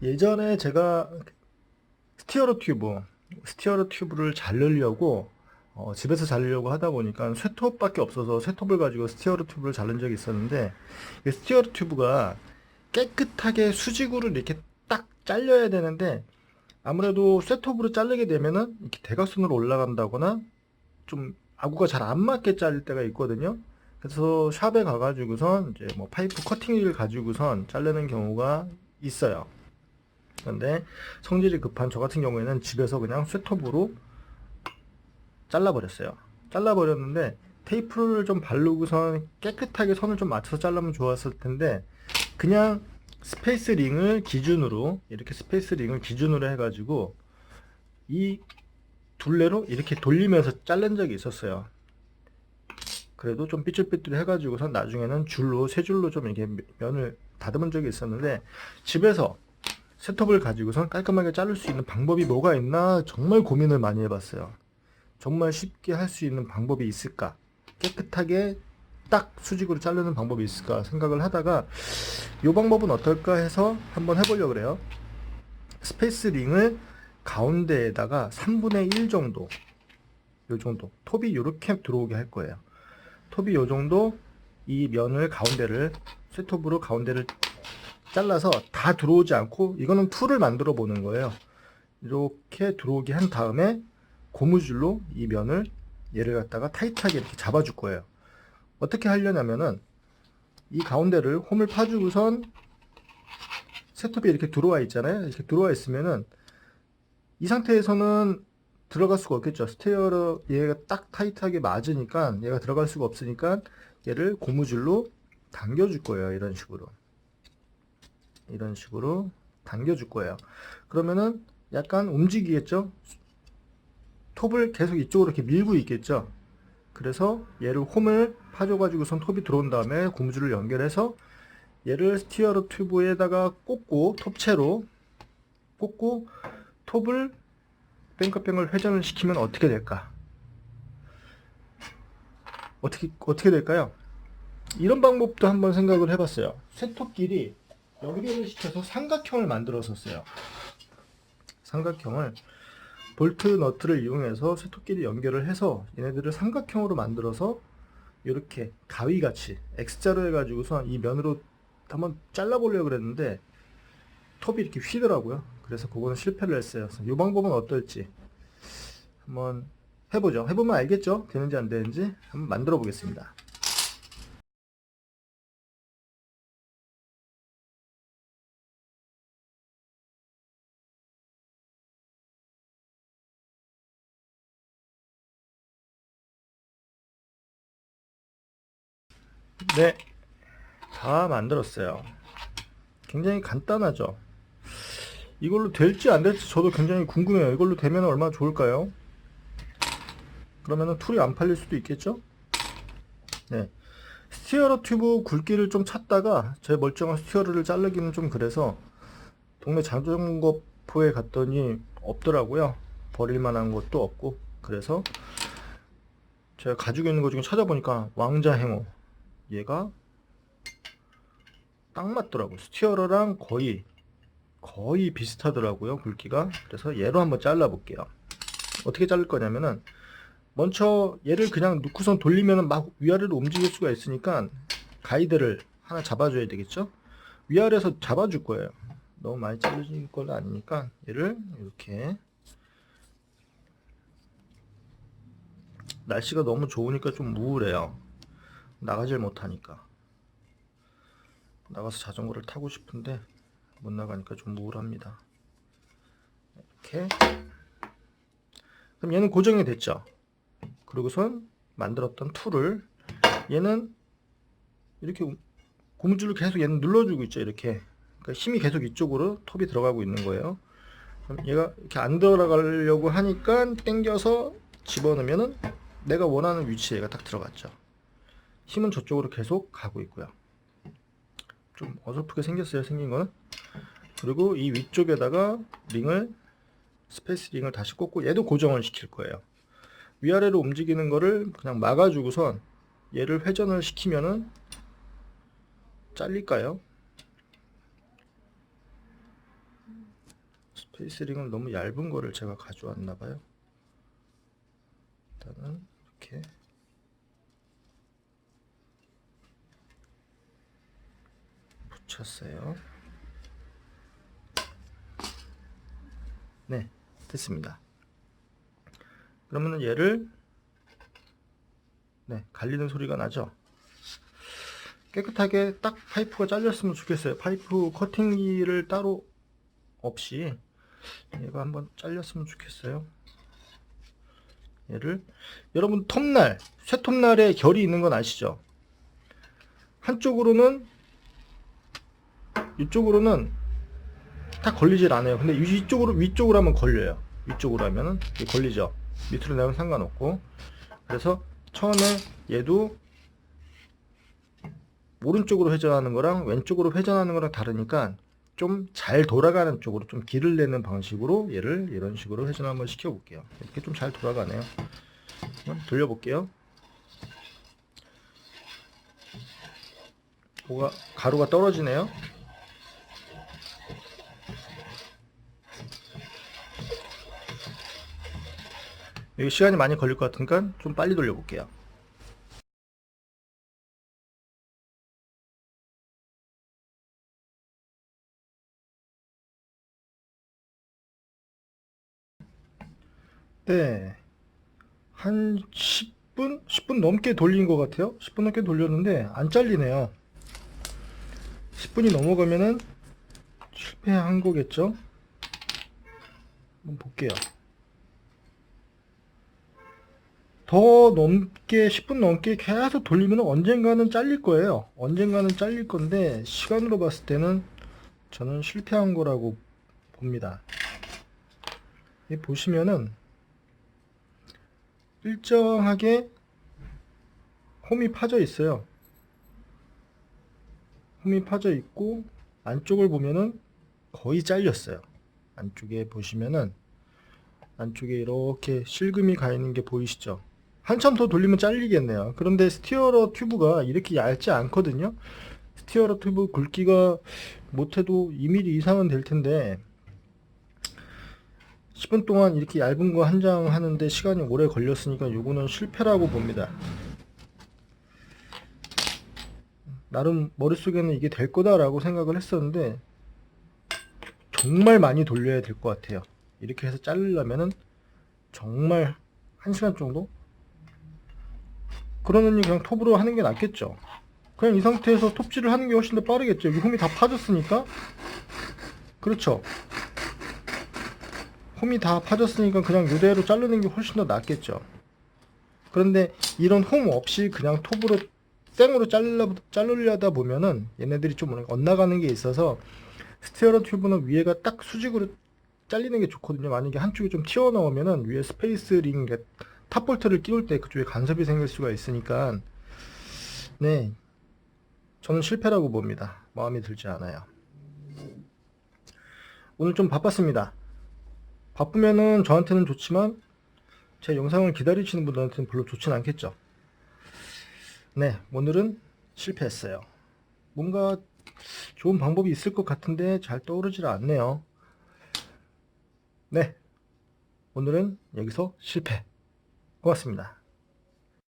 예전에 제가 스티어러 튜브를 자르려고 집에서 자르려고 하다 보니까 쇠톱밖에 없어서 쇠톱을 가지고 스티어러 튜브를 자른 적이 있었는데, 이 스티어러 튜브가 깨끗하게 수직으로 이렇게 딱 잘려야 되는데, 아무래도 쇠톱으로 자르게 되면은 이렇게 대각선으로 올라간다거나 좀 아구가 잘 안 맞게 자를 때가 있거든요. 그래서 샵에 가가지고선 이제 뭐 파이프 커팅기를 가지고선 자르는 경우가 있어요. 그런데 성질이 급한 저 같은 경우에는 집에서 그냥 쇠톱으로 잘라버렸어요. 잘라버렸는데 테이프를 좀 바르고선 깨끗하게 선을 좀 맞춰서 자르면 좋았을 텐데, 그냥 스페이스 링을 기준으로, 이렇게 스페이스 링을 기준으로 해가지고 이 둘레로 이렇게 돌리면서 자른 적이 있었어요. 그래도 좀 삐뚤삐뚤 해가지고선 나중에는 줄로, 세 줄로 좀 이렇게 면을 다듬은 적이 있었는데, 집에서 셋톱을 가지고선 깔끔하게 자를 수 있는 방법이 뭐가 있나 정말 고민을 많이 해봤어요. 정말 쉽게 할 수 있는 방법이 있을까? 깨끗하게 딱 수직으로 자르는 방법이 있을까 생각을 하다가, 이 방법은 어떨까 해서 한번 해보려고 그래요. 스페이스 링을 가운데에다가 3분의 1 정도, 요 정도 톱이 이렇게 들어오게 할 거예요. 톱이 요 정도, 이 면을 가운데를, 쇠톱으로 가운데를 잘라서 다 들어오지 않고, 이거는 툴을 만들어 보는 거예요. 이렇게 들어오게 한 다음에 고무줄로 이 면을, 얘를 갖다가 타이트하게 이렇게 잡아줄 거예요. 어떻게 하려냐면은 이 가운데를 홈을 파주고선 셋톱이 이렇게 들어와 있잖아요. 이렇게 들어와 있으면은 이 상태에서는 들어갈 수가 없겠죠. 스테어러 얘가 딱 타이트하게 맞으니까 얘가 들어갈 수가 없으니까 얘를 고무줄로 당겨줄 거예요. 이런 식으로 당겨줄 거예요. 그러면은 약간 움직이겠죠. 톱을 계속 이쪽으로 이렇게 밀고 있겠죠. 그래서 얘를 홈을 파줘가지고선 톱이 들어온 다음에 고무줄을 연결해서 얘를 스티어러 튜브에다가 꽂고, 톱채로 꽂고 톱을 뺑글뺑글 회전을 시키면 어떻게 될까? 어떻게 될까요? 이런 방법도 한번 생각을 해봤어요. 쇠톱끼리 연결을 시켜서 삼각형을 만들었었어요. 삼각형을 볼트 너트를 이용해서 쇠톱끼리 연결을 해서 얘네들을 삼각형으로 만들어서 이렇게 가위같이 X자로 해가지고서 이 면으로 한번 잘라보려고 그랬는데 톱이 이렇게 휘더라고요. 그래서 그거는 실패를 했어요. 이 방법은 어떨지 한번 해보죠. 해보면 알겠죠? 되는지 안 되는지 한번 만들어 보겠습니다. 네, 다 만들었어요. 굉장히 간단하죠? 이걸로 될지 안 될지 저도 굉장히 궁금해요. 이걸로 되면 얼마나 좋을까요? 그러면은 툴이 안 팔릴 수도 있겠죠? 네. 스티어러 튜브 굵기를 좀 찾다가 제 멀쩡한 스티어러를 자르기는 좀 그래서 동네 자전거포에 갔더니 없더라고요. 버릴 만한 것도 없고. 그래서 제가 가지고 있는 것 중에 찾아보니까 왕자 행어, 얘가 딱 맞더라고요. 스티어러랑 거의 비슷하더라고요, 굵기가. 그래서 얘로 한번 잘라 볼게요. 어떻게 자를 거냐면은 먼저 얘를 그냥 놓고선 돌리면은 막 위아래로 움직일 수가 있으니까 가이드를 하나 잡아줘야 되겠죠. 위아래에서 잡아줄 거예요. 너무 많이 잘려진 건 아니니까 얘를 이렇게. 날씨가 너무 좋으니까 좀 우울해요. 나가질 못하니까. 나가서 자전거를 타고 싶은데 못 나가니까 좀 우울합니다. 이렇게. 그럼 얘는 고정이 됐죠. 그리고선 만들었던 툴을, 얘는 이렇게 고무줄을 계속 얘는 눌러주고 있죠. 이렇게. 그러니까 힘이 계속 이쪽으로 톱이 들어가고 있는 거예요. 그럼 얘가 이렇게 안 들어가려고 하니까 당겨서 집어넣으면은 내가 원하는 위치에 얘가 딱 들어갔죠. 힘은 저쪽으로 계속 가고 있고요. 좀 어설프게 생겼어요, 생긴 거는. 그리고 이 위쪽에다가 스페이스 링을 다시 꽂고 얘도 고정을 시킬 거예요. 위아래로 움직이는 거를 그냥 막아주고선 얘를 회전을 시키면은 잘릴까요? 스페이스링은 너무 얇은 거를 제가 가져왔나 봐요. 일단은 이렇게 붙였어요. 네, 됐습니다. 그러면은 얘를 갈리는 소리가 나죠. 깨끗하게 딱 파이프가 잘렸으면 좋겠어요. 파이프 커팅기를 따로 없이 얘가 한번 잘렸으면 좋겠어요. 얘를 여러분 톱날, 쇠톱날에 결이 있는 건 아시죠? 한쪽으로는 이쪽으로는 다 걸리질 않아요. 근데 위쪽으로 하면 걸려요. 위쪽으로 하면은 걸리죠. 밑으로 내면 상관없고. 그래서 처음에 얘도 오른쪽으로 회전하는 거랑 왼쪽으로 회전하는 거랑 다르니까 좀 잘 돌아가는 쪽으로 좀 길을 내는 방식으로 얘를 이런 식으로 회전 한번 시켜 볼게요. 이렇게 좀 잘 돌아가네요. 한번 돌려볼게요. 뭐가 가루가 떨어지네요. 여기 시간이 많이 걸릴 것 같으니까 좀 빨리 돌려볼게요. 네, 한 10분 넘게 돌린 것 같아요. 10분 넘게 돌렸는데 안 잘리네요. 10분이 넘어가면은 실패한 거겠죠? 한번 볼게요. 더 넘게 10분 넘게 계속 돌리면 언젠가는 잘릴 거예요. 언젠가는 잘릴 건데 시간으로 봤을 때는 저는 실패한 거라고 봅니다. 이 보시면은 일정하게 홈이 파져 있어요. 홈이 파져 있고 안쪽을 보면은 거의 잘렸어요. 안쪽에 보시면은 안쪽에 이렇게 실금이 가 있는 게 보이시죠? 한참 더 돌리면 잘리겠네요. 그런데 스티어러 튜브가 이렇게 얇지 않거든요. 스티어러 튜브 굵기가 못해도 2mm 이상은 될 텐데 10분 동안 이렇게 얇은 거 한 장 하는데 시간이 오래 걸렸으니까 요거는 실패라고 봅니다. 나름 머릿속에는 이게 될 거다라고 생각을 했었는데 정말 많이 돌려야 될 것 같아요. 이렇게 해서 자르려면은 정말 1시간 정도? 그러느니 그냥 톱으로 하는 게 낫겠죠. 그냥 이 상태에서 톱질을 하는 게 훨씬 더 빠르겠죠. 여기 홈이 다 파졌으니까. 그렇죠. 홈이 다 파졌으니까 그냥 이대로 자르는 게 훨씬 더 낫겠죠. 그런데 이런 홈 없이 그냥 톱으로 생으로 자르려다 보면은 얘네들이 좀 엇나가는 게 있어서 스티어러 튜브는 위에가 딱 수직으로 잘리는 게 좋거든요. 만약에 한쪽이 좀 튀어나오면은 위에 스페이스 링 탑볼트를 끼울 때 그쪽에 간섭이 생길 수가 있으니까 네, 저는 실패라고 봅니다. 마음에 들지 않아요. 오늘 좀 바빴습니다. 바쁘면은 저한테는 좋지만 제 영상을 기다리시는 분들한테는 별로 좋진 않겠죠. 네, 오늘은 실패했어요. 뭔가 좋은 방법이 있을 것 같은데 잘 떠오르질 않네요. 네, 오늘은 여기서 실패. 고맙습니다.